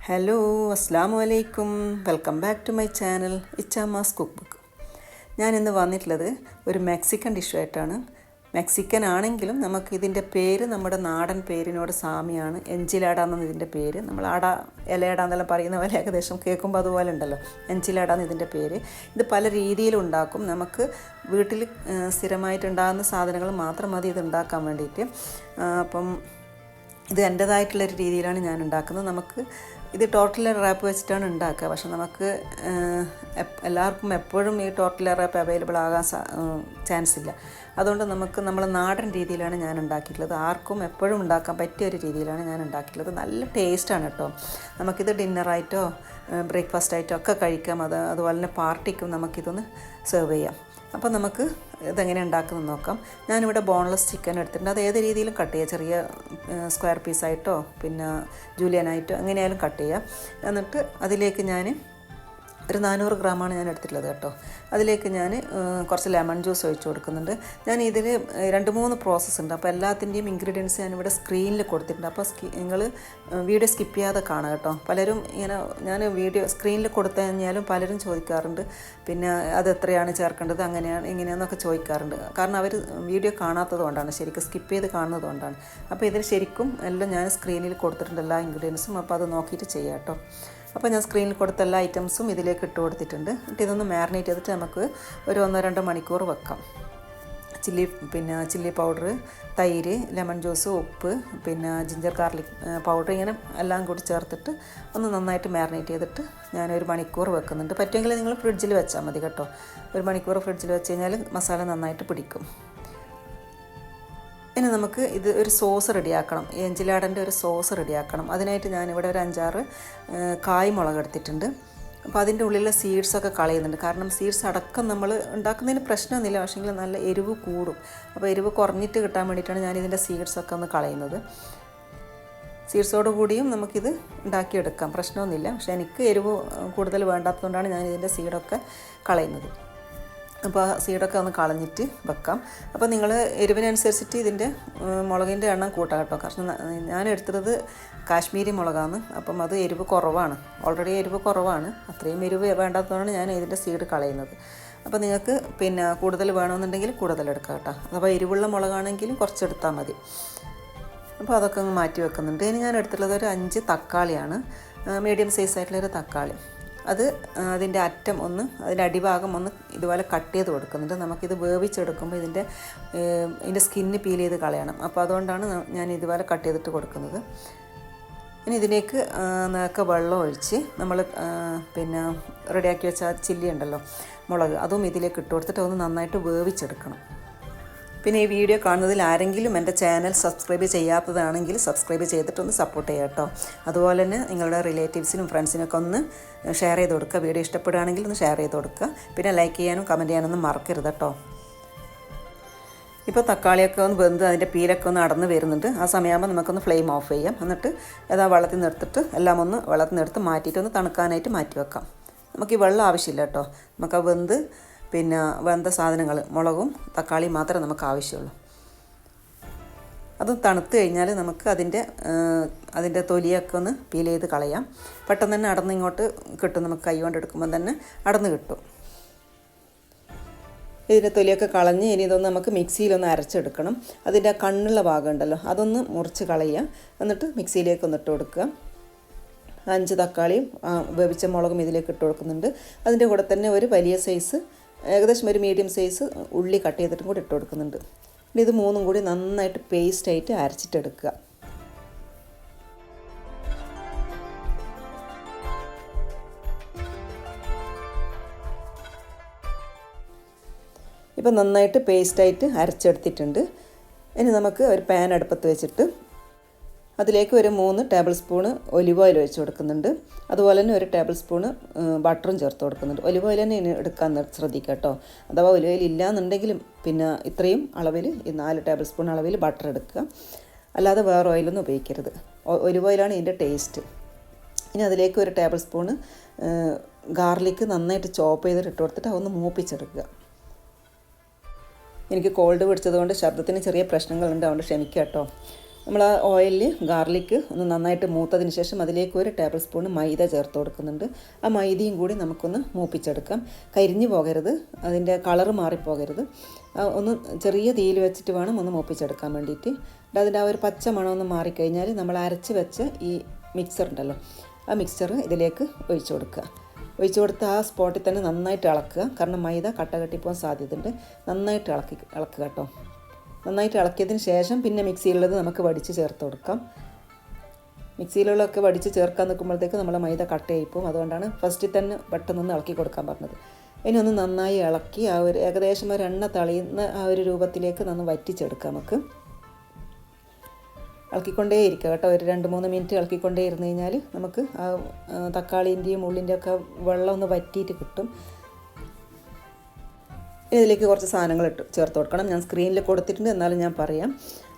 Hello അസ്സാമു അലൈക്കും welcome back to my channel ഇച്ചാമാസ് കുക്ക് ബുക്ക്. ഞാനിന്ന് വന്നിട്ടുള്ളത് ഒരു മെക്സിക്കൻ ഡിഷായിട്ടാണ്. മെക്സിക്കൻ ആണെങ്കിലും നമുക്കിതിൻ്റെ പേര് നമ്മുടെ നാടൻ പേരിനോട് സാമ്യമാണ്. എഞ്ചിലാഡ എന്നാണ് ഇതിൻ്റെ പേര്. നമ്മൾ ആട ഇലയട എന്നെല്ലാം പറയുന്ന പോലെ ഏകദേശം കേൾക്കുമ്പോൾ അതുപോലെ ഉണ്ടല്ലോ, എഞ്ചിലാഡ എന്ന് ഇതിൻ്റെ പേര്. ഇത് പല രീതിയിലുണ്ടാക്കും. നമുക്ക് വീട്ടിൽ സ്ഥിരമായിട്ടുണ്ടാകുന്ന സാധനങ്ങൾ മാത്രം മതി ഇത് ഉണ്ടാക്കാൻ വേണ്ടിയിട്ട്. അപ്പം ഇത് എൻ്റേതായിട്ടുള്ളൊരു രീതിയിലാണ് ഞാൻ ഉണ്ടാക്കുന്നത്. നമുക്ക് ഇത് ടോർട്ടില റാപ്പ് വെച്ചിട്ടാണ് ഉണ്ടാക്കുക. പക്ഷെ നമുക്ക് എല്ലാവർക്കും എപ്പോഴും ഈ ടോർട്ടില റാപ്പ് അവൈലബിൾ ആകാൻ ചാൻസ് ഇല്ല. അതുകൊണ്ട് നമ്മൾ നാടൻ രീതിയിലാണ് ഞാൻ ഉണ്ടാക്കിയിട്ടുള്ളത്. ആർക്കും എപ്പോഴും ഉണ്ടാക്കാൻ പറ്റിയ ഒരു രീതിയിലാണ് ഞാൻ ഉണ്ടാക്കിയിട്ടുള്ളത്. നല്ല ടേസ്റ്റാണ് കേട്ടോ. നമുക്കിത് ഡിന്നറായിട്ടോ ബ്രേക്ക്ഫാസ്റ്റായിട്ടോ ഒക്കെ കഴിക്കാം. അതുപോലെ തന്നെ പാർട്ടിക്കും നമുക്കിതൊന്ന് സെർവ് ചെയ്യാം. അപ്പോൾ നമുക്ക് ഇതെങ്ങനെ ഉണ്ടാക്കുന്നത് നോക്കാം. ഞാനിവിടെ ബോൺലെസ് ചിക്കൻ എടുത്തിട്ടുണ്ട്. അത് ഏത് രീതിയിലും കട്ട് ചെയ്യുക. ചെറിയ സ്ക്വയർ പീസായിട്ടോ പിന്നെ ജൂലിയനായിട്ടോ എങ്ങനെയായാലും കട്ട് ചെയ്യാം. എന്നിട്ട് അതിലേക്ക് ഞാൻ ഒരു 400 ഗ്രാമാണ് ഞാൻ എടുത്തിട്ടുള്ളത് കേട്ടോ. അതിലേക്ക് ഞാൻ കുറച്ച് ലെമൺ ജ്യൂസ് ഒഴിച്ച് കൊടുക്കുന്നുണ്ട്. ഞാൻ ഇതിൽ 2-3 പ്രോസസ്സ് ഉണ്ട്. അപ്പോൾ എല്ലാത്തിൻ്റെയും ഇൻഗ്രീഡിയൻസ് ഞാനിവിടെ സ്ക്രീനിൽ കൊടുത്തിട്ടുണ്ട്. അപ്പോൾ നിങ്ങൾ വീഡിയോ സ്കിപ്പ് ചെയ്യാതെ കാണുക കേട്ടോ. പലരും ഇങ്ങനെ ഞാൻ വീഡിയോ സ്ക്രീനിൽ കൊടുത്തു കഴിഞ്ഞാലും പലരും ചോദിക്കാറുണ്ട്, പിന്നെ അത് എത്രയാണ് ചേർക്കേണ്ടത് അങ്ങനെയാണ് ഇങ്ങനെയാണെന്നൊക്കെ ചോദിക്കാറുണ്ട്. കാരണം അവർ വീഡിയോ കാണാത്തത് കൊണ്ടാണ്, ശരിക്കും സ്കിപ്പ് ചെയ്ത് കാണുന്നത് കൊണ്ടാണ്. അപ്പോൾ ഇതിൽ ശരിക്കും എല്ലാം ഞാൻ സ്ക്രീനിൽ കൊടുത്തിട്ടുണ്ട്, എല്ലാ ഇൻഗ്രീഡിയൻസും. അപ്പോൾ അത് നോക്കിയിട്ട് ചെയ്യാം കേട്ടോ. അപ്പോൾ ഞാൻ സ്ക്രീനിൽ കൊടുത്ത എല്ലാ ഐറ്റംസും ഇതിലേക്ക് ഇട്ട് കൊടുത്തിട്ടുണ്ട്. എന്നിട്ട് ഇതൊന്ന് മാരിനേറ്റ് ചെയ്തിട്ട് നമുക്ക് ഒരു 1-2 മണിക്കൂർ വെക്കാം. ചില്ലി പൗഡർ, തൈര്, ലെമൺ ജ്യൂസ്, ഉപ്പ്, പിന്നെ ജിഞ്ചർ ഗാർലിക് പൗഡർ, ഇങ്ങനെ എല്ലാം കൂടി ചേർത്തിട്ട് ഒന്ന് നന്നായിട്ട് മാരിനേറ്റ് ചെയ്തിട്ട് ഞാൻ 1 മണിക്കൂർ വെക്കുന്നുണ്ട്. പറ്റുമെങ്കിൽ നിങ്ങൾ ഫ്രിഡ്ജിൽ വെച്ചാൽ മതി കേട്ടോ. 1 മണിക്കൂർ ഫ്രിഡ്ജിൽ വെച്ച് കഴിഞ്ഞാൽ മസാല നന്നായിട്ട് പിടിക്കും. ഇനി നമുക്ക് ഇത് ഒരു സോസ് റെഡിയാക്കണം. എഞ്ചിലാടൻ്റെ ഒരു സോസ് റെഡിയാക്കണം. അതിനായിട്ട് ഞാനിവിടെ ഒരു 5-6 കായ് മുളക് എടുത്തിട്ടുണ്ട്. അപ്പോൾ അതിൻ്റെ ഉള്ളിലെ സീഡ്സൊക്കെ കളയുന്നുണ്ട്. കാരണം സീഡ്സ് അടക്കം നമ്മൾ ഉണ്ടാക്കുന്നതിന് പ്രശ്നമൊന്നുമില്ല, പക്ഷേങ്കിൽ നല്ല എരിവ് കൂടും. അപ്പോൾ എരിവ് കുറഞ്ഞിട്ട് കിട്ടാൻ വേണ്ടിയിട്ടാണ് ഞാനിതിൻ്റെ സീഡ്സൊക്കെ ഒന്ന് കളയുന്നത്. സീഡ്സോട് കൂടിയും നമുക്കിത് ഉണ്ടാക്കിയെടുക്കാം, പ്രശ്നമൊന്നുമില്ല. പക്ഷേ എനിക്ക് എരിവ് കൂടുതൽ വേണ്ടാത്തതുകൊണ്ടാണ് ഞാനിതിൻ്റെ സീഡൊക്കെ കളയുന്നത്. അപ്പോൾ സീഡൊക്കെ ഒന്ന് കളഞ്ഞിട്ട് വെക്കാം. അപ്പോൾ നിങ്ങൾ എരിവിനനുസരിച്ചിട്ട് ഇതിൻ്റെ മുളകിൻ്റെ എണ്ണം കൂട്ടാം കേട്ടോ. കാരണം ഞാൻ എടുത്തത് കാശ്മീരി മുളകാണ്. അപ്പം അത് എരിവ് കുറവാണ്, ഓൾറെഡി എരിവ് കുറവാണ്. അത്രയും എരിവ് വേണ്ടാത്തതുകൊണ്ടാണ് ഞാൻ ഇതിൻ്റെ സീഡ് കളയുന്നത്. അപ്പോൾ നിങ്ങൾക്ക് പിന്നെ കൂടുതൽ വേണമെന്നുണ്ടെങ്കിൽ കൂടുതൽ എടുക്കാം കേട്ടോ. അഥവാ എരിവുള്ള മുളകാണെങ്കിലും കുറച്ചെടുത്താൽ മതി. അപ്പോൾ അതൊക്കെ ഒന്ന് മാറ്റി വെക്കുന്നുണ്ട്. ഇനി ഞാൻ എടുത്തിട്ടുള്ളത് ഒരു 5 തക്കാളിയാണ്, മീഡിയം സൈസായിട്ടുള്ളൊരു തക്കാളി. അത് അതിൻ്റെ അറ്റം ഒന്ന്, അതിൻ്റെ അടിഭാഗം ഒന്ന് ഇതുപോലെ കട്ട് ചെയ്ത് കൊടുക്കുന്നുണ്ട്. നമുക്കിത് വേവിച്ചെടുക്കുമ്പോൾ ഇതിൻ്റെ സ്കിന്ന് പീൽ ചെയ്ത് കളയണം. അപ്പോൾ അതുകൊണ്ടാണ് ഞാൻ ഇതുപോലെ കട്ട് ചെയ്തിട്ട് കൊടുക്കുന്നത്. ഇനി ഇതിലേക്ക് നേരത്തെ വെള്ളം ഒഴിച്ച് നമ്മൾ പിന്നെ റെഡിയാക്കി വെച്ച ചില്ലി ഉണ്ടല്ലോ, മുളക്, അതും ഇതിലേക്ക് ഇട്ട് കൊടുത്തിട്ട് ഒന്ന് നന്നായിട്ട് വേവിച്ചെടുക്കണം. പിന്നെ ഈ വീഡിയോ കാണുന്നതിൽ ആരെങ്കിലും എൻ്റെ ചാനൽ സബ്സ്ക്രൈബ് ചെയ്യാത്തതാണെങ്കിൽ സബ്സ്ക്രൈബ് ചെയ്തിട്ടൊന്ന് സപ്പോർട്ട് ചെയ്യാം കേട്ടോ. അതുപോലെ തന്നെ നിങ്ങളുടെ റിലേറ്റീവ്സിനും ഫ്രണ്ട്സിനൊക്കെ ഒന്ന് ഷെയർ ചെയ്ത് കൊടുക്കുക. വീഡിയോ ഇഷ്ടപ്പെടുകയാണെങ്കിൽ ഒന്ന് ഷെയർ ചെയ്ത് കൊടുക്കുക. പിന്നെ ലൈക്ക് ചെയ്യാനും കമൻറ്റ് ചെയ്യാനൊന്നും മറക്കരുത് കേട്ടോ. ഇപ്പോൾ തക്കാളിയൊക്കെ ഒന്ന് വെന്ത് അതിൻ്റെ പീലൊക്കെ ഒന്ന് അടന്ന് വരുന്നുണ്ട്. ആ സമയമാകുമ്പോൾ നമുക്കൊന്ന് ഫ്ലെയിം ഓഫ് ചെയ്യാം. എന്നിട്ട് വെള്ളത്തിൽ നിന്ന് എടുത്തിട്ട് എല്ലാം ഒന്ന് വെള്ളത്തിൽ നിന്ന് എടുത്ത് മാറ്റിയിട്ട് ഒന്ന് തണുക്കാനായിട്ട് മാറ്റി വെക്കാം. നമുക്ക് ഈ വെള്ളം ആവശ്യമില്ല കേട്ടോ. നമുക്ക് ആ വെന്ത സാധനങ്ങൾ മുളകും തക്കാളിയും മാത്രമേ നമുക്ക് ആവശ്യമുള്ളൂ. അത് തണുത്ത് കഴിഞ്ഞാൽ നമുക്ക് അതിൻ്റെ തൊലിയൊക്കെ ഒന്ന് പീൽ ചെയ്ത് കളയാം. പെട്ടെന്ന് തന്നെ അടന്ന് ഇങ്ങോട്ട് കിട്ടും. നമുക്ക് കൈ കൊണ്ട് എടുക്കുമ്പോൾ തന്നെ അടന്ന് കിട്ടും. ഇതിൻ്റെ തൊലിയൊക്കെ കളഞ്ഞ് ഇനി ഇതൊന്ന് നമുക്ക് മിക്സിയിലൊന്ന് അരച്ചെടുക്കണം. അതിൻ്റെ കണ്ണുള്ള ഭാഗം ഉണ്ടല്ലോ, അതൊന്ന് മുറിച്ച് കളയുക. എന്നിട്ട് മിക്സിയിലേക്ക് ഒന്ന് ഇട്ട് കൊടുക്കുക. 5 തക്കാളിയും വേവിച്ച മുളകും ഇതിലേക്ക് ഇട്ട് കൊടുക്കുന്നുണ്ട്. അതിൻ്റെ കൂടെ തന്നെ ഒരു വലിയ സൈസ്, ഏകദേശം ഒരു മീഡിയം സൈസ് ഉള്ളി കട്ട് ചെയ്തിട്ടും കൂടി ഇട്ട് കൊടുക്കുന്നുണ്ട്. ഇനി ഇത് 3ഉം കൂടി നന്നായിട്ട് പേസ്റ്റായിട്ട് അരച്ചിട്ടെടുക്കുക. ഇപ്പം നന്നായിട്ട് പേസ്റ്റായിട്ട് അരച്ചെടുത്തിട്ടുണ്ട്. ഇനി നമുക്ക് ഒരു പാൻ അടുപ്പത്ത് വെച്ചിട്ട് അതിലേക്ക് ഒരു 3 ടേബിൾ സ്പൂണ് ഒലിവ് ഓയിൽ ഒഴിച്ച് കൊടുക്കുന്നുണ്ട്. അതുപോലെ തന്നെ 1 ടേബിൾ സ്പൂണ് ബട്ടറും ചേർത്ത് കൊടുക്കുന്നുണ്ട്. ഒലിവ് ഓയിൽ തന്നെ എടുക്കാൻ ശ്രദ്ധിക്കുക കേട്ടോ. അഥവാ ഒലിവ് ഓയിൽ ഇല്ലയെന്നുണ്ടെങ്കിലും പിന്നെ ഇത്രയും അളവിൽ, ഈ 4 ടേബിൾ സ്പൂൺ അളവിൽ ബട്ടർ എടുക്കുക. അല്ലാതെ വേറെ ഓയിലൊന്നും ഉപയോഗിക്കരുത്. ഒലിവ് ഓയിലാണ് ഇതിൻ്റെ ടേസ്റ്റ്. ഇനി അതിലേക്ക് 1 ടേബിൾ സ്പൂണ് ഗാർലിക്ക് നന്നായിട്ട് ചോപ്പ് ചെയ്തിട്ട് ഇട്ട് കൊടുത്തിട്ട് അതൊന്ന് മൂപ്പിച്ചെടുക്കുക. എനിക്ക് കോൾഡ് പിടിച്ചതുകൊണ്ട് ശബ്ദത്തിന് ചെറിയ പ്രശ്നങ്ങളുണ്ട്, അതുകൊണ്ട് ക്ഷമിക്കുക കേട്ടോ. നമ്മൾ ആ ഓയിലിൽ ഗാർലിക്ക് ഒന്ന് നന്നായിട്ട് മൂത്തതിന് ശേഷം അതിലേക്ക് 1 ടേബിൾ സ്പൂൺ മൈദ ചേർത്ത് കൊടുക്കുന്നുണ്ട്. ആ മൈദയും കൂടി നമുക്കൊന്ന് മൂപ്പിച്ചെടുക്കാം. കരിഞ്ഞു പോകരുത്, അതിൻ്റെ കളറ് മാറിപ്പോകരുത്. ഒന്ന് ചെറിയ തീയിൽ വെച്ചിട്ട് വേണം ഒന്ന് മൂപ്പിച്ചെടുക്കാൻ വേണ്ടിയിട്ട്. അതിൻ്റെ ആ ഒരു പച്ച മണമൊന്ന് മാറിക്കഴിഞ്ഞാൽ നമ്മൾ അരച്ച് വെച്ച ഈ മിക്സർ ഉണ്ടല്ലോ, ആ മിക്സർ ഇതിലേക്ക് ഒഴിച്ചു കൊടുക്കുക. ഒഴിച്ചു കൊടുത്ത് ആ സ്പോട്ടിൽ തന്നെ നന്നായിട്ട് ഇളക്കുക. കാരണം മൈദ കട്ട കെട്ടിപ്പോകാൻ സാധ്യതയുണ്ട്. നന്നായിട്ട് ഇളക്കുക കേട്ടോ. നന്നായിട്ട് ഇളക്കിയതിന് ശേഷം പിന്നെ മിക്സിയിലുള്ളത് നമുക്ക് വടിച്ച് ചേർത്ത് കൊടുക്കാം. മിക്സിയിലുള്ളതൊക്കെ വടിച്ച് ചേർക്കാൻ നിൽക്കുമ്പോഴത്തേക്ക് നമ്മളെ മൈദ കട്ടയായിപ്പോവും. അതുകൊണ്ടാണ് ഫസ്റ്റിൽ തന്നെ പെട്ടെന്നൊന്ന് ഇളക്കി കൊടുക്കാൻ പറഞ്ഞത്. ഇനി ഒന്ന് നന്നായി ഇളക്കി ആ ഒരു ഏകദേശം ഒരു എണ്ണ തളിയുന്ന ആ ഒരു രൂപത്തിലേക്ക് നന്ന് വറ്റിച്ചെടുക്കാം. നമുക്ക് ഇളക്കിക്കൊണ്ടേ ഇരിക്കുക കേട്ടോ. ഒരു 2-3 മിനിറ്റ് ഇളക്കിക്കൊണ്ടേ ഇരുന്ന് കഴിഞ്ഞാൽ നമുക്ക് ആ തക്കാളീൻ്റെയും ഉള്ളിൻ്റെ ഒക്കെ വെള്ളം ഒന്ന് വറ്റിയിട്ട് കിട്ടും. ഇതിലേക്ക് കുറച്ച് സാധനങ്ങൾ ചേർത്ത് കൊടുക്കണം. ഞാൻ സ്ക്രീനിൽ കൊടുത്തിട്ടുണ്ട്, എന്നാലും ഞാൻ പറയാം.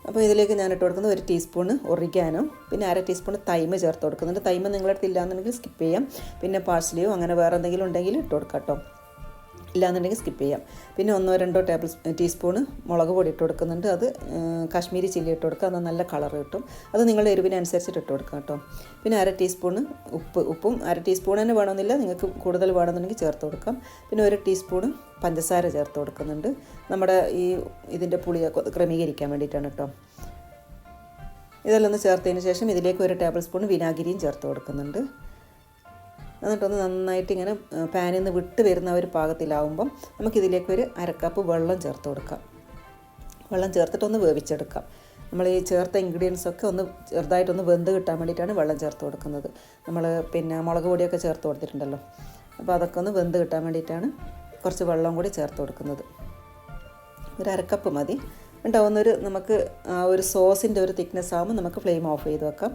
അപ്പോൾ ഇതിലേക്ക് ഞാൻ ഇട്ട് കൊടുക്കുന്നത് 1 ടീസ്പൂണ് ഒറിഗാനോ, പിന്നെ 1/2 ടീസ്പൂൺ തൈമ് ചേർത്ത് കൊടുക്കുന്നുണ്ട്. തൈമ് നിങ്ങളുടെ അടുത്ത് ഇല്ലാന്നുണ്ടെങ്കിൽ സ്കിപ്പ് ചെയ്യാം. പിന്നെ പാഴ്സലിയോ അങ്ങനെ വേറെ എന്തെങ്കിലും ഉണ്ടെങ്കിൽ ഇട്ട് കൊടുക്കാം കേട്ടോ. ഇല്ലാന്നുണ്ടെങ്കിൽ സ്കിപ്പ് ചെയ്യാം. പിന്നെ 1-2 ടീസ്പൂണ് മുളക് പൊടി ഇട്ട് കൊടുക്കുന്നുണ്ട്. അത് കാശ്മീരി ചില്ലി ഇട്ട് കൊടുക്കുക. അത് നല്ല കളർ കിട്ടും. അത് നിങ്ങളുടെ എരിവിനനുസരിച്ചിട്ട് ഇട്ട് കൊടുക്കാം കേട്ടോ. പിന്നെ 1/2 ടീസ്പൂണ് ഉപ്പും 1/2 ടീസ്പൂൺ തന്നെ വേണമെന്നില്ല, നിങ്ങൾക്ക് കൂടുതൽ വേണമെന്നുണ്ടെങ്കിൽ ചേർത്ത് കൊടുക്കാം. പിന്നെ 1 ടീസ്പൂണ് പഞ്ചസാര ചേർത്ത് കൊടുക്കുന്നുണ്ട്. നമ്മുടെ ഇതിൻ്റെ പുളിയൊക്കെ ക്രമീകരിക്കാൻ വേണ്ടിയിട്ടാണ് കേട്ടോ. ഇതെല്ലാം ഒന്ന് ചേർത്തതിന് ശേഷം ഇതിലേക്ക് 1 ടേബിൾ സ്പൂൺ വിനാഗിരിയും ചേർത്ത് കൊടുക്കുന്നുണ്ട്. എന്നിട്ടൊന്ന് നന്നായിട്ട് ഇങ്ങനെ പാനിൽ നിന്ന് വിട്ട് വരുന്ന ഒരു പാകത്തിലാവുമ്പം നമുക്കിതിലേക്ക് 1/2 കപ്പ് വെള്ളം ചേർത്ത് കൊടുക്കാം. വെള്ളം ചേർത്തിട്ടൊന്ന് വേവിച്ചെടുക്കാം. നമ്മൾ ഈ ചേർത്ത ഇൻഗ്രീഡിയൻസൊക്കെ ഒന്ന് ചെറുതായിട്ടൊന്ന് വെന്ത് കിട്ടാൻ വേണ്ടിയിട്ടാണ് വെള്ളം ചേർത്ത് കൊടുക്കുന്നത്. നമ്മൾ പിന്നെ മുളക് പൊടിയൊക്കെ ചേർത്ത് കൊടുത്തിട്ടുണ്ടല്ലോ, അപ്പോൾ അതൊക്കെ ഒന്ന് വെന്ത് കിട്ടാൻ വേണ്ടിയിട്ടാണ് കുറച്ച് വെള്ളം കൂടി ചേർത്ത് കൊടുക്കുന്നത്. 1/2 കപ്പ് മതി. ഉണ്ടാവുന്നൊരു നമുക്ക് ആ ഒരു സോസിൻ്റെ ഒരു തിക്നെസ് ആകുമ്പോൾ നമുക്ക് ഫ്ലെയിം ഓഫ് ചെയ്ത് വെക്കാം.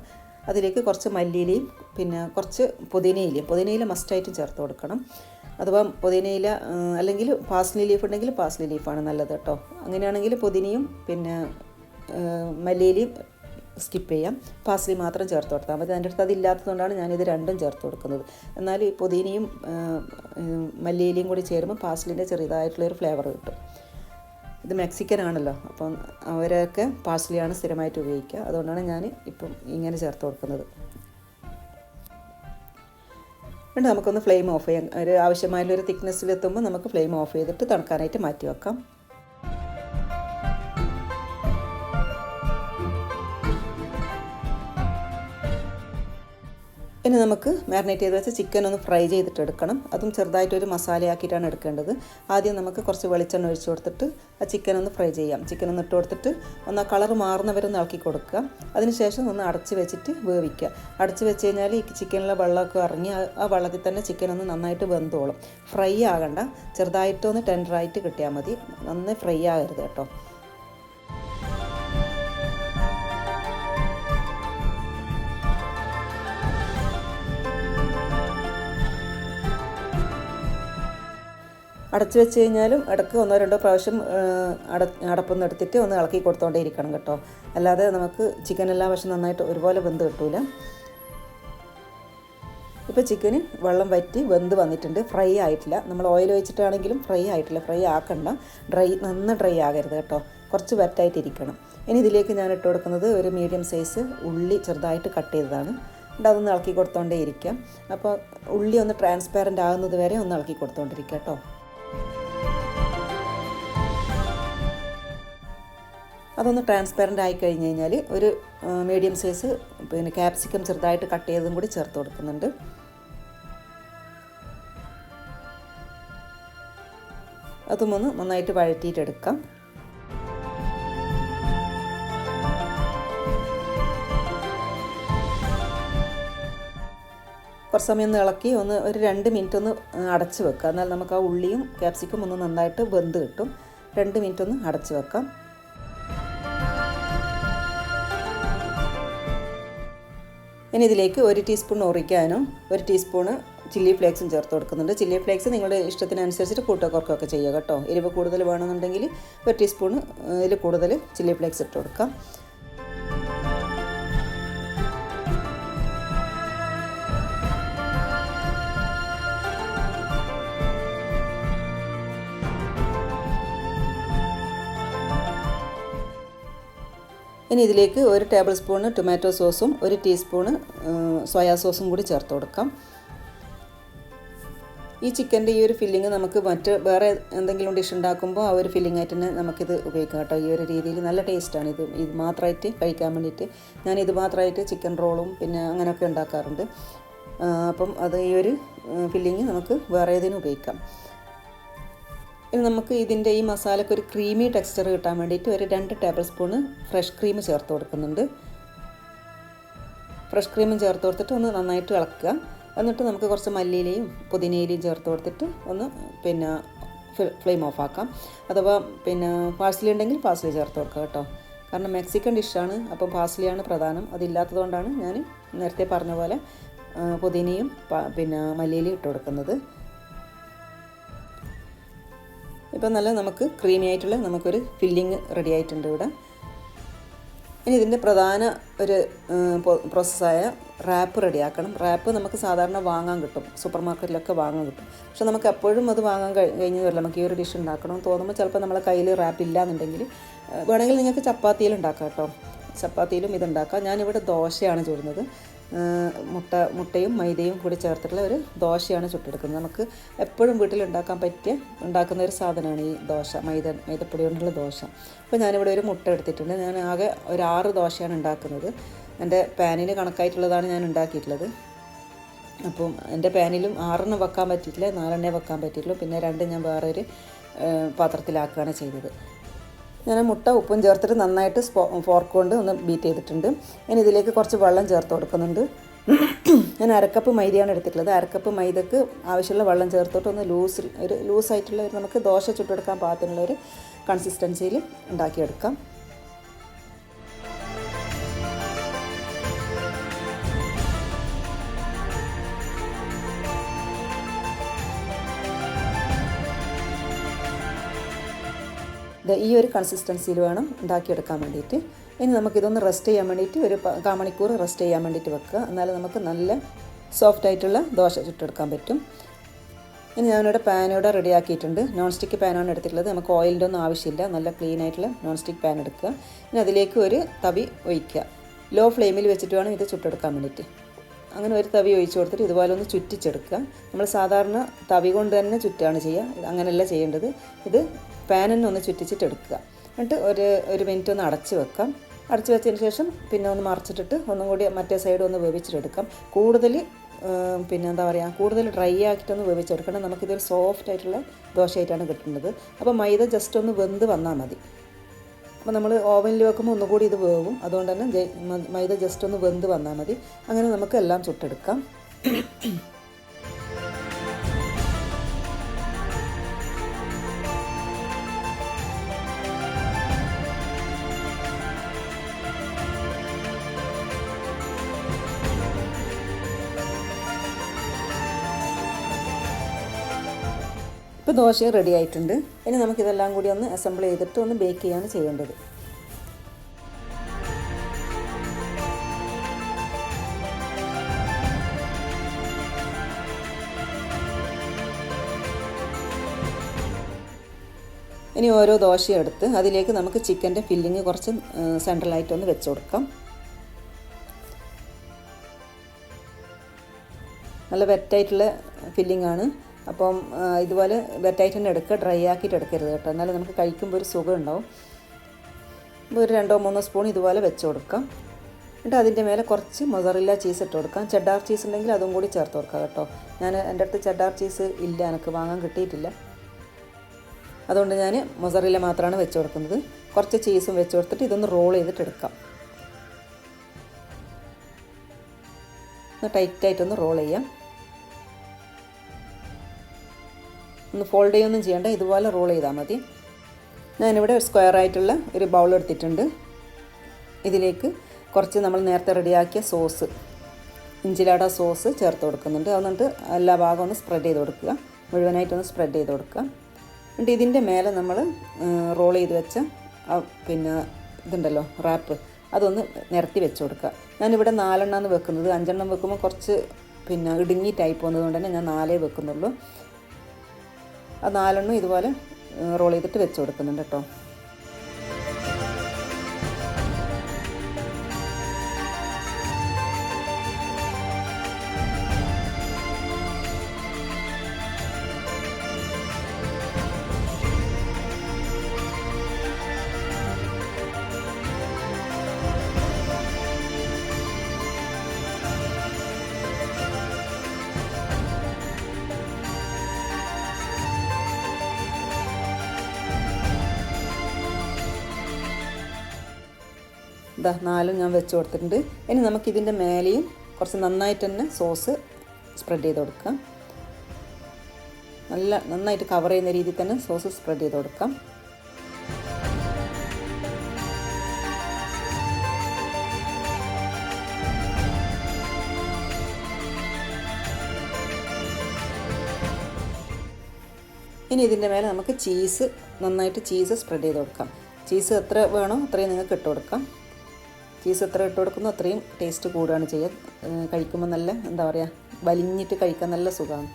അതിലേക്ക് കുറച്ച് മല്ലിയിലയും പിന്നെ കുറച്ച് പുതിനയില മസ്റ്റായിട്ടും ചേർത്ത് കൊടുക്കണം. അഥവാ പുതിനയില അല്ലെങ്കിൽ പാസ്ലി ലീഫ് ഉണ്ടെങ്കിൽ പാസ്ലി ലീഫാണ് നല്ലത് കേട്ടോ. അങ്ങനെയാണെങ്കിൽ പുതിനയും പിന്നെ മല്ലിയിലയും സ്കിപ്പ് ചെയ്യാം, പാസ്ലി മാത്രം ചേർത്ത് കൊടുത്താൽ മതി. എൻ്റെ അടുത്ത് അതില്ലാത്തതുകൊണ്ടാണ് ഞാനിത് രണ്ടും ചേർത്ത് കൊടുക്കുന്നത്. എന്നാൽ ഈ പുതിനയും മല്ലിയിലയും കൂടി ചേരുമ്പോൾ പാസ്ലിൻ്റെ ചെറിയതായിട്ടുള്ളൊരു ഫ്ലേവർ കിട്ടും. ഇത് മെക്സിക്കൻ ആണല്ലോ, അപ്പം അവരൊക്കെ പാഴ്സലിയാണ് സ്ഥിരമായിട്ട് ഉപയോഗിക്കുക. അതുകൊണ്ടാണ് ഞാൻ ഇപ്പം ഇങ്ങനെ ചേർത്ത് കൊടുക്കുന്നത്. എന്നിട്ട് നമുക്കൊന്ന് ഫ്ലെയിം ഓഫ് ചെയ്യാം. ഒരു ആവശ്യമായുള്ളൊരു തിക്നെസ്സിലെത്തുമ്പോൾ നമുക്ക് ഫ്ലെയിം ഓഫ് ചെയ്തിട്ട് തണുക്കാനായിട്ട് മാറ്റി വെക്കാം. ഇനി നമുക്ക് മാരിനേറ്റ് ചെയ്ത് വെച്ച ചിക്കൻ ഒന്ന് ഫ്രൈ ചെയ്തിട്ട് എടുക്കണം. അതും ചെറുതായിട്ടൊരു മസാലയാക്കിയിട്ടാണ് എടുക്കേണ്ടത്. ആദ്യം നമുക്ക് കുറച്ച് വെളിച്ചെണ്ണ ഒഴിച്ച് കൊടുത്തിട്ട് ആ ചിക്കൻ ഒന്ന് ഫ്രൈ ചെയ്യാം. ചിക്കൻ ഒന്ന് ഇട്ട് കൊടുത്തിട്ട് ഒന്ന് ആ കളർ മാറുന്നവരെ ഇളക്കി കൊടുക്കുക. അതിനുശേഷം ഒന്ന് അടച്ച് വെച്ചിട്ട് വേവിക്കുക. അടച്ച് വെച്ച് കഴിഞ്ഞാൽ ഈ ചിക്കനിലെ വെള്ളമൊക്കെ ഇറങ്ങി ആ വെള്ളത്തിൽ തന്നെ ചിക്കൻ ഒന്ന് നന്നായിട്ട് വെന്തോളും. ഫ്രൈ ആകണ്ട, ചെറുതായിട്ടൊന്ന് ടെൻഡറായിട്ട് കിട്ടിയാൽ മതി, നന്നായി ഫ്രൈ ആകരുത് കേട്ടോ. അടച്ച് വെച്ച് കഴിഞ്ഞാലും ഇടയ്ക്ക് 1-2 പ്രാവശ്യം അടപ്പൊന്ന് എടുത്തിട്ട് ഒന്ന് ഇളക്കി കൊടുത്തോണ്ടേ ഇരിക്കണം കേട്ടോ. അല്ലാതെ നമുക്ക് ചിക്കൻ എല്ലാ വശം നന്നായിട്ട് ഒരുപോലെ വെന്ത് കിട്ടൂല. ഇപ്പോൾ ചിക്കന് വെള്ളം വറ്റി വെന്ത് വന്നിട്ടുണ്ട്, ഫ്രൈ ആയിട്ടില്ല. നമ്മൾ ഓയിൽ ഒഴിച്ചിട്ടാണെങ്കിലും ഫ്രൈ ആയിട്ടില്ല. ഫ്രൈ ആക്കണ്ട, നന്ന ഡ്രൈ ആകരുത് കേട്ടോ, കുറച്ച് വെറ്റായിട്ടിരിക്കണം. ഇനി ഇതിലേക്ക് ഞാൻ ഇട്ട് കൊടുക്കുന്നത് ഒരു മീഡിയം സൈസ് ഉള്ളി ചെറുതായിട്ട് കട്ട് ചെയ്തതാണ്. അതൊന്ന് ഇളക്കി കൊടുത്തോണ്ടേ ഇരിക്കാം. അപ്പോൾ ഉള്ളി ഒന്ന് ട്രാൻസ്പാരൻ്റ് ആകുന്നത് വരെ ഒന്ന് ഇളക്കി കൊടുത്തോണ്ടിരിക്കുക കേട്ടോ. അതൊന്ന് ട്രാൻസ്പാരൻ്റ് ആയി കഴിഞ്ഞ് കഴിഞ്ഞാൽ ഒരു മീഡിയം സൈസ് പിന്നെ ക്യാപ്സിക്കം ചെറുതായിട്ട് കട്ട് ചെയ്തതും കൂടി ചേർത്ത് കൊടുക്കുന്നുണ്ട്. അതും ഒന്ന് നന്നായിട്ട് വഴറ്റിയിട്ടെടുക്കാം. കുറച്ച് സമയം ഒന്ന് ഇളക്കി ഒരു 2 മിനിറ്റ് ഒന്ന് അടച്ച് വെക്കുക. എന്നാൽ നമുക്ക് ആ ഉള്ളിയും ക്യാപ്സിക്കും ഒന്ന് നന്നായിട്ട് വെന്ത് കിട്ടും. 2 മിനിറ്റ് ഒന്ന് അടച്ച് വെക്കാം. ഇനി ഇതിലേക്ക് 1 ടീസ്പൂൺ ഒറിഗാനോ 1 ടീസ്പൂണ് ചില്ലി ഫ്ലേക്സും ചേർത്ത് കൊടുക്കുന്നുണ്ട്. ചില്ലി ഫ്ലേക്സ് നിങ്ങളുടെ ഇഷ്ടത്തിനനുസരിച്ചിട്ട് കൂട്ടക്കുറക്കൊക്കെ ചെയ്യുക കേട്ടോ. എരിവ് കൂടുതൽ വേണമെന്നുണ്ടെങ്കിൽ 1 ടീസ്പൂണ് ഇതിൽ കൂടുതൽ ചില്ലി ഫ്ലേക്സ് ഇട്ട് കൊടുക്കാം. ഇനി ഇതിലേക്ക് 1 ടേബിൾ സ്പൂണ് ടൊമാറ്റോ സോസും 1 ടീസ്പൂണ് സോയാ സോസും കൂടി ചേർത്ത് കൊടുക്കാം. ഈ ചിക്കൻ്റെ ഈ ഒരു ഫില്ലിങ് നമുക്ക് വേറെ എന്തെങ്കിലും ഡിഷ് ഉണ്ടാക്കുമ്പോൾ ആ ഒരു ഫില്ലിംഗ് ആയിട്ട് തന്നെ നമുക്കിത് ഉപയോഗിക്കാം കേട്ടോ. ഈ ഒരു രീതിയിൽ നല്ല ടേസ്റ്റാണ് ഇത് മാത്രമായിട്ട് കഴിക്കാൻ വേണ്ടിയിട്ട്. ഞാൻ ഇത് മാത്രമായിട്ട് ചിക്കൻ റോളും പിന്നെ അങ്ങനെയൊക്കെ ഉണ്ടാക്കാറുണ്ട്. അപ്പം അത് ഈ ഒരു ഫില്ലിങ് നമുക്ക് വേറെ ഏതിനും ഉപയോഗിക്കാം. ഇനി നമുക്ക് ഇതിൻ്റെ ഈ മസാലയ്ക്ക് ഒരു ക്രീമി ടെക്സ്ചർ കിട്ടാൻ വേണ്ടിയിട്ട് ഒരു 2 ടേബിൾ സ്പൂണ് ഫ്രഷ് ക്രീം ചേർത്ത് കൊടുക്കുന്നുണ്ട്. ഫ്രഷ് ക്രീമും ചേർത്ത് കൊടുത്തിട്ട് ഒന്ന് നന്നായിട്ട് ഇളക്കുക. എന്നിട്ട് നമുക്ക് കുറച്ച് മല്ലിയിലയും പുതിനയിലയും ചേർത്ത് കൊടുത്തിട്ട് ഒന്ന് പിന്നെ ഫ്ലെയിം ഓഫ് ആക്കാം. അഥവാ പിന്നെ പാഴ്സലി ഉണ്ടെങ്കിൽ പാഴ്സലി ചേർത്ത് കൊടുക്കുക കേട്ടോ. കാരണം മെക്സിക്കൻ ഡിഷാണ്, അപ്പം പാഴ്സലിയാണ് പ്രധാനം. അതില്ലാത്തതുകൊണ്ടാണ് ഞാൻ നേരത്തെ പറഞ്ഞ പോലെ പുതിനയും പിന്നെ മല്ലിയിലയും ഇട്ട് കൊടുക്കുന്നത്. ഇപ്പം നല്ല നമുക്ക് ക്രീമി ആയിട്ടുള്ള നമുക്കൊരു ഫില്ലിങ് റെഡി ആയിട്ടുണ്ട് ഇവിടെ. ഇനി ഇതിൻ്റെ പ്രധാന ഒരു പ്രോസസ്സായ റാപ്പ് റെഡിയാക്കണം. റാപ്പ് നമുക്ക് സാധാരണ വാങ്ങാൻ കിട്ടും, സൂപ്പർ മാർക്കറ്റിലൊക്കെ വാങ്ങാൻ കിട്ടും. പക്ഷെ നമുക്ക് എപ്പോഴും അത് വാങ്ങാൻ കഴിഞ്ഞു വരില്ല. നമുക്ക് ഈ ഒരു ഡിഷ് ഉണ്ടാക്കണമെന്ന് തോന്നുമ്പോൾ ചിലപ്പോൾ നമ്മളെ കയ്യിൽ റാപ്പ് ഇല്ല എന്നുണ്ടെങ്കിൽ വേണമെങ്കിൽ നിങ്ങൾക്ക് ചപ്പാത്തിയിൽ ഉണ്ടാക്കാം കേട്ടോ. ചപ്പാത്തിയിലും ഇതുണ്ടാക്കാം. ഞാനിവിടെ ദോശയാണ് ചുടുന്നത്. മുട്ടയും മൈദയും കൂടി ചേർത്തിട്ടുള്ള ഒരു ദോശയാണ് ചുട്ടെടുക്കുന്നത്. നമുക്ക് എപ്പോഴും വീട്ടിലുണ്ടാക്കാൻ ഉണ്ടാക്കുന്ന ഒരു സാധനമാണ് ഈ ദോശ, മൈദപ്പൊടി കൊണ്ടുള്ള ദോശ. അപ്പോൾ ഞാനിവിടെ ഒരു മുട്ട എടുത്തിട്ടുണ്ട്. ഞാൻ ആകെ ഒരു 6 ദോശയാണ് ഉണ്ടാക്കുന്നത്. എൻ്റെ പാനിന് കണക്കായിട്ടുള്ളതാണ് ഞാൻ ഉണ്ടാക്കിയിട്ടുള്ളത്. അപ്പം എൻ്റെ പാനിലും 6 വെക്കാൻ പറ്റിയിട്ടില്ല, 4 വെക്കാൻ പറ്റിയിട്ടുള്ളൂ. പിന്നെ 2 ഞാൻ വേറൊരു പാത്രത്തിലാക്കുകയാണ് ചെയ്തത്. ഞാൻ മുട്ട ഉപ്പും ചേർത്തിട്ട് നന്നായിട്ട് ഫോർക്ക് കൊണ്ട് ഒന്ന് ബീറ്റ് ചെയ്തിട്ടുണ്ട്. ഇനി ഇതിലേക്ക് കുറച്ച് വെള്ളം ചേർത്ത് കൊടുക്കുന്നുണ്ട്. ഞാൻ 1 കപ്പ് മൈദയാണ് എടുത്തിട്ടുള്ളത്. 1 കപ്പ് മൈദക്ക് ആവശ്യമുള്ള വെള്ളം ചേർത്തിട്ട് ഒന്ന് ലൂസായിട്ടുള്ള നമുക്ക് ദോശ ചുട്ടെടുക്കാൻ പാകത്തിനുള്ളൊരു കൺസിസ്റ്റൻസിയിൽ ഉണ്ടാക്കിയെടുക്കാം. ഈ ഒരു കൺസിസ്റ്റൻസിയിൽ വേണം ഉണ്ടാക്കിയെടുക്കാൻ വേണ്ടിയിട്ട്. ഇനി നമുക്കിതൊന്ന് റെസ്റ്റ് ചെയ്യാൻ വേണ്ടിയിട്ട് ഒരു 1/4 മണിക്കൂർ റെസ്റ്റ് ചെയ്യാൻ വേണ്ടിയിട്ട് വെക്കുക. എന്നാലും നമുക്ക് നല്ല സോഫ്റ്റ് ആയിട്ടുള്ള ദോശ ചുട്ടെടുക്കാൻ പറ്റും. ഇനി ഞാനിവിടെ പാനിവിടെ റെഡിയാക്കിയിട്ടുണ്ട്. നോൺ സ്റ്റിക്ക് പാനാണ് എടുത്തിട്ടുള്ളത്. നമുക്ക് ഓയിലിൻ്റെ ഒന്നും ആവശ്യമില്ല. നല്ല ക്ലീൻ ആയിട്ടുള്ള നോൺ സ്റ്റിക്ക് പാൻ എടുക്കുക. ഇനി അതിലേക്ക് ഒരു തവി ഒഴിക്കുക. ലോ ഫ്ലെയിമിൽ വെച്ചിട്ട് വേണം ഇത് ചുട്ടെടുക്കാൻ വേണ്ടിയിട്ട്. അങ്ങനെ ഒരു തവി ഒഴിച്ച് കൊടുത്തിട്ട് ഇതുപോലെ ഒന്ന് ചുറ്റിച്ചെടുക്കുക. നമ്മൾ സാധാരണ തവി കൊണ്ട് തന്നെ ചുറ്റുകയാണ് ചെയ്യുക. അങ്ങനെയല്ല ചെയ്യേണ്ടത്. ഇത് പാനിനെ ഒന്ന് ചുറ്റിച്ചിട്ടെടുക്കുക. എന്നിട്ട് ഒരു മിനിറ്റ് ഒന്ന് അടച്ച് വെക്കാം. അടച്ച് വെച്ചതിന് ശേഷം പിന്നെ ഒന്ന് മറിച്ചിട്ടിട്ട് ഒന്നും കൂടി മറ്റേ സൈഡ് ഒന്ന് വേവിച്ചിട്ടെടുക്കാം. കൂടുതൽ കൂടുതൽ ഡ്രൈ ആക്കിയിട്ടൊന്ന് വേവിച്ചെടുക്കണം. നമുക്കിതൊരു സോഫ്റ്റ് ആയിട്ടുള്ള ദോശയായിട്ടാണ് കിട്ടുന്നത്. അപ്പോൾ മൈദ ജസ്റ്റ് ഒന്ന് വെന്ത് വന്നാൽ മതി. അപ്പോൾ നമ്മൾ ഓവനിൽ വെക്കുമ്പോൾ ഒന്നുകൂടി ഇത് വേവും. അതുകൊണ്ട് തന്നെ മൈദ ജസ്റ്റ് ഒന്ന് വെന്ത് വന്നാൽ മതി. അങ്ങനെ നമുക്ക് എല്ലാം ചുട്ടെടുക്കാം. ഇപ്പോൾ ദോശ റെഡി ആയിട്ടുണ്ട്. ഇനി നമുക്കിതെല്ലാം കൂടി ഒന്ന് അസംബിൾ ചെയ്തിട്ട് ഒന്ന് ബേക്ക് ചെയ്യാണ് ചെയ്യേണ്ടത്. ഇനി ഓരോ ദോശയും എടുത്ത് അതിലേക്ക് നമുക്ക് ചിക്കൻ്റെ ഫില്ലിങ് കുറച്ച് സെൻട്രലായിട്ടൊന്ന് വെച്ച് കൊടുക്കാം. നല്ല വെറ്റായിട്ടുള്ള ഫില്ലിംഗ് ആണ്. അപ്പം ഇതുപോലെ വെറ്റായിട്ട് തന്നെ എടുക്കുക, ഡ്രൈ ആക്കിയിട്ട് എടുക്കരുത് കേട്ടോ. എന്നാലും നമുക്ക് കഴിക്കുമ്പോൾ ഒരു സുഖം ഉണ്ടാവും. അപ്പോൾ ഒരു 2-3 സ്പൂൺ ഇതുപോലെ വെച്ച് കൊടുക്കാം. എന്നിട്ട് അതിൻ്റെ മേലെ കുറച്ച് മൊസറല്ല ചീസ് ഇട്ട് കൊടുക്കാം. ചെഡാർ ചീസ് ഉണ്ടെങ്കിൽ അതും കൂടി ചേർത്ത് കൊടുക്കാം കേട്ടോ. എൻ്റെ അടുത്ത് ചെഡാർ ചീസ് ഇല്ല, എനിക്ക് വാങ്ങാൻ കിട്ടിയിട്ടില്ല. അതുകൊണ്ട് ഞാൻ മൊസറല്ല മാത്രമാണ് വെച്ച് കൊടുക്കുന്നത്. കുറച്ച് ചീസും വെച്ച് കൊടുത്തിട്ട് ഇതൊന്ന് റോൾ ചെയ്തിട്ട് എടുക്കാം. ഒന്ന് ടൈറ്റായിട്ടൊന്ന് റോൾ ചെയ്യാം. ഒന്ന് ഫോൾഡ് ചെയ്യൊന്നും ചെയ്യേണ്ട, ഇതുപോലെ റോൾ ചെയ്താൽ മതി. ഞാനിവിടെ ഒരു സ്ക്വയർ ആയിട്ടുള്ള ഒരു ബൗൾ എടുത്തിട്ടുണ്ട്. ഇതിലേക്ക് കുറച്ച് നമ്മൾ നേരത്തെ റെഡിയാക്കിയ സോസ്, ഇഞ്ചിലാട സോസ് ചേർത്ത് കൊടുക്കുന്നുണ്ട്. എന്നിട്ട് എല്ലാ ഭാഗവും ഒന്ന് സ്പ്രെഡ് ചെയ്ത് കൊടുക്കുക, മുഴുവനായിട്ടൊന്ന് സ്പ്രെഡ് ചെയ്ത് കൊടുക്കുക. എന്നിട്ട് ഇതിൻ്റെ മേലെ നമ്മൾ റോൾ ചെയ്ത് വെച്ച ഇതുണ്ടല്ലോ റാപ്പ്, അതൊന്ന് നിരത്തി വെച്ച് കൊടുക്കുക. ഞാനിവിടെ 4 എണ്ണമാണ് വെക്കുന്നത്. 5 എണ്ണം വെക്കുമ്പോൾ കുറച്ച് ഇടുങ്ങി ടൈപ്പ് വന്നതുകൊണ്ട് തന്നെ ഞാൻ 4 വെക്കുന്നുള്ളൂ. ആ 4 എണ്ണം ഇതുപോലെ റോൾ ചെയ്തിട്ട് വെച്ച് കൊടുക്കുന്നുണ്ട് കേട്ടോ. ഇതാ 4 ഞാൻ വെച്ച് കൊടുത്തിട്ടുണ്ട്. ഇനി നമുക്കിതിൻ്റെ മേലെയും കുറച്ച് നന്നായിട്ട് തന്നെ സോസ് സ്പ്രെഡ് ചെയ്ത് കൊടുക്കാം. നന്നായിട്ട് കവർ ചെയ്യുന്ന രീതിയിൽ തന്നെ സോസ് സ്പ്രെഡ് ചെയ്ത് കൊടുക്കാം. ഇനി ഇതിൻ്റെ മേലെ നമുക്ക് നന്നായിട്ട് ചീസ് സ്പ്രെഡ് ചെയ്ത് കൊടുക്കാം. ചീസ് എത്ര വേണോ അത്രയും നിങ്ങൾക്ക് ഇട്ട് കൊടുക്കാം. ചീസ് എത്ര ഇട്ട് കൊടുക്കുന്നോ അത്രയും ടേസ്റ്റ് കൂടുകയാണ് ചെയ്യുക. കഴിക്കുമ്പോൾ നല്ല എന്താ പറയുക, വലിഞ്ഞിട്ട് കഴിക്കാൻ നല്ല സുഖമാണ്.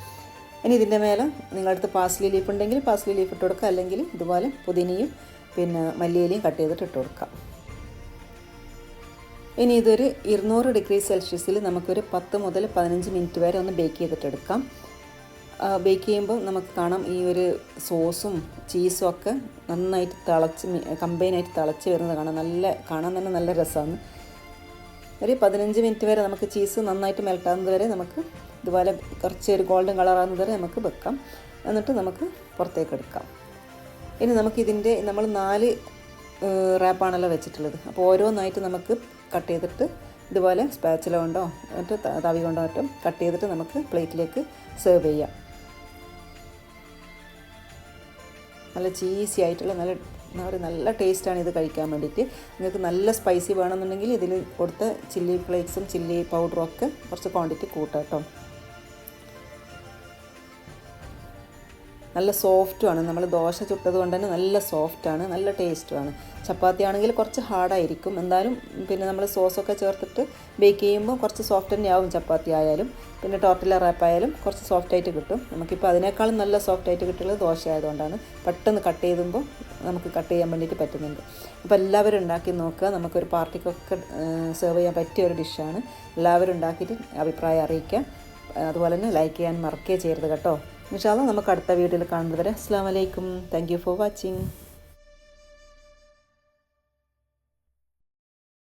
ഇനി ഇതിൻ്റെ മേലെ നിങ്ങളുടെ അടുത്ത് പാസ്ലി ലീഫ് ഉണ്ടെങ്കിൽ പാസ്ലി ലീഫ് ഇട്ട് കൊടുക്കുക, അല്ലെങ്കിൽ ഇതുപോലെ പുതിനയും പിന്നെ മല്ലിയിലയും കട്ട് ചെയ്തിട്ട് ഇട്ട് കൊടുക്കാം. ഇനി ഇതൊരു 200 ഡിഗ്രി സെൽഷ്യസിൽ നമുക്കൊരു 10 മുതൽ 15 മിനിറ്റ് വരെ ഒന്ന് ബേക്ക് ചെയ്തിട്ടെടുക്കാം. ബേക്ക് ചെയ്യുമ്പോൾ നമുക്ക് കാണാം ഈ ഒരു സോസും ചീസും ഒക്കെ നന്നായിട്ട് കമ്പൈനായിട്ട് തിളച്ച് വരുന്നത് കാണാൻ തന്നെ നല്ല രസമാണ്. ഒരു 15 മിനിറ്റ് വരെ നമുക്ക് ചീസ് നന്നായിട്ട് മെൽട്ടാകുന്നത് വരെ നമുക്ക് ഇതുപോലെ കുറച്ച് ഒരു ഗോൾഡൻ കളറാകുന്നത് വരെ നമുക്ക് വെക്കാം. എന്നിട്ട് നമുക്ക് പുറത്തേക്ക് എടുക്കാം. ഇനി നമ്മൾ 4 റാപ്പാണല്ലോ വെച്ചിട്ടുള്ളത്. അപ്പോൾ ഓരോന്നായിട്ട് നമുക്ക് കട്ട് ചെയ്തിട്ട് ഇതുപോലെ സ്പാച്ചില കൊണ്ടോ മറ്റോ തവി കൊണ്ടോ മറ്റോ കട്ട് ചെയ്തിട്ട് നമുക്ക് പ്ലേറ്റിലേക്ക് സെർവ് ചെയ്യാം. നല്ല ചീസി ആയിട്ടുള്ള നല്ല ടേസ്റ്റാണ് ഇത് കഴിക്കാൻ വേണ്ടിയിട്ട്. നിങ്ങൾക്ക് നല്ല സ്പൈസി വേണമെന്നുണ്ടെങ്കിൽ ഇതിൽ കൊടുത്ത ചില്ലി ഫ്ലേക്സും ചില്ലി പൗഡറും ഒക്കെ കുറച്ച് ക്വാണ്ടിറ്റി കൂട്ടാം കേട്ടോ. നല്ല സോഫ്റ്റുമാണ്. നമ്മൾ ദോശ ചുട്ടത് കൊണ്ട് തന്നെ നല്ല സോഫ്റ്റാണ്, നല്ല ടേസ്റ്റുമാണ്. ചപ്പാത്തി ആണെങ്കിൽ കുറച്ച് ഹാർഡായിരിക്കും. എന്തായാലും പിന്നെ നമ്മൾ സോസൊക്കെ ചേർത്തിട്ട് ബേക്ക് ചെയ്യുമ്പോൾ കുറച്ച് സോഫ്റ്റ് തന്നെ ആവും ചപ്പാത്തി ആയാലും. പിന്നെ ടോർട്ടില റാപ്പ് ആയാലും കുറച്ച് സോഫ്റ്റായിട്ട് കിട്ടും. നമുക്കിപ്പോൾ അതിനേക്കാളും നല്ല സോഫ്റ്റായിട്ട് കിട്ടുന്നത് ദോശ ആയതുകൊണ്ടാണ്. പെട്ടെന്ന് കട്ട് ചെയ്യുമ്പോൾ നമുക്ക് കട്ട് ചെയ്യാൻ വേണ്ടിയിട്ട് പറ്റുന്നുണ്ട്. അപ്പോൾ എല്ലാവരും ഉണ്ടാക്കി നോക്കുക. നമുക്കൊരു പാർട്ടിക്കൊക്കെ സെർവ് ചെയ്യാൻ പറ്റിയ ഒരു ഡിഷാണ്. എല്ലാവരും ഉണ്ടാക്കിയിട്ട് അഭിപ്രായം അറിയിക്കുക. അതുപോലെ തന്നെ ലൈക്ക് ചെയ്യാൻ മറക്കുകയും ചെയ്യരുത് കേട്ടോ. ഇൻഷാ അല്ലാഹ് നമുക്ക് അടുത്ത വീഡിയോയിൽ കാണുന്നത് വരെ അസ്സലാമു അലൈക്കും. Thank you for watching.